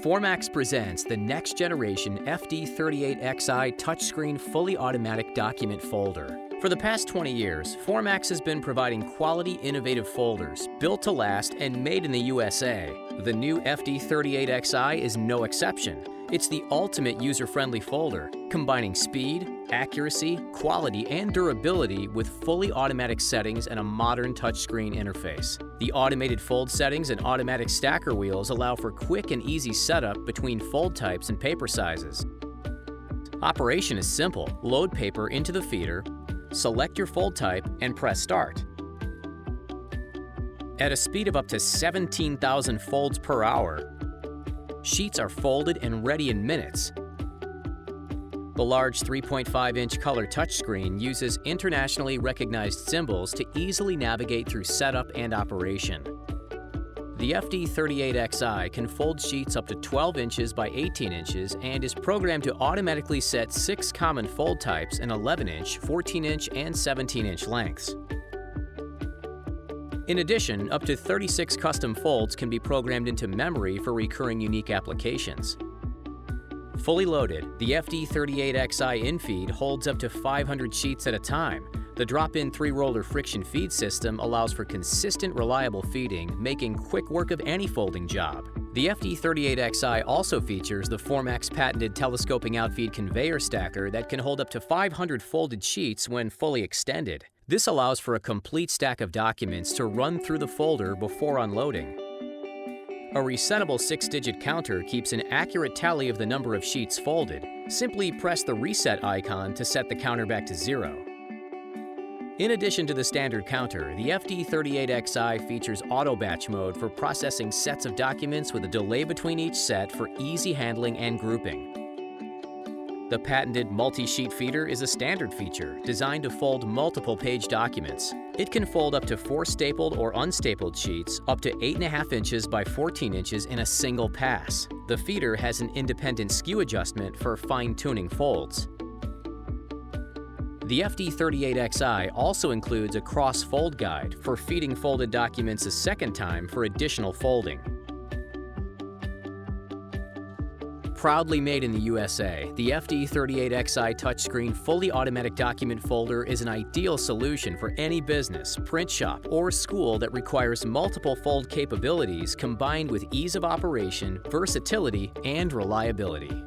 Formax presents the next generation FD38xi touchscreen fully automatic document folder. For the past 20 years, Formax has been providing quality, innovative folders built to last and made in the USA. The new FD38xi is no exception. It's the ultimate user-friendly folder, combining speed, accuracy, quality, and durability with fully automatic settings and a modern touchscreen interface. The automated fold settings and automatic stacker wheels allow for quick and easy setup between fold types and paper sizes. Operation is simple. Load paper into the feeder, select your fold type, and press Start. At a speed of up to 17,000 folds per hour, sheets are folded and ready in minutes. The large 3.5-inch color touchscreen uses internationally recognized symbols to easily navigate through setup and operation. The FD38xi can fold sheets up to 12 inches by 18 inches and is programmed to automatically set 6 common fold types in 11-inch, 14-inch, and 17-inch lengths. In addition, up to 36 custom folds can be programmed into memory for recurring unique applications. Fully loaded, the FD38xi infeed holds up to 500 sheets at a time. The drop-in 3-roller friction feed system allows for consistent, reliable feeding, making quick work of any folding job. The FD38xi also features the Formax patented telescoping outfeed conveyor stacker that can hold up to 500 folded sheets when fully extended. This allows for a complete stack of documents to run through the folder before unloading. A resettable 6-digit counter keeps an accurate tally of the number of sheets folded. Simply press the reset icon to set the counter back to 0. In addition to the standard counter, the FD38xi features AutoBatch Mode for processing sets of documents with a delay between each set for easy handling and grouping. The patented multi-sheet feeder is a standard feature designed to fold multiple page documents. It can fold up to 4 stapled or unstapled sheets up to 8.5 inches by 14 inches in a single pass. The feeder has an independent skew adjustment for fine-tuning folds. The FD38xi also includes a cross-fold guide for feeding folded documents a second time for additional folding. Proudly made in the USA, the FD38xi touchscreen fully automatic document folder is an ideal solution for any business, print shop, or school that requires multiple fold capabilities combined with ease of operation, versatility, and reliability.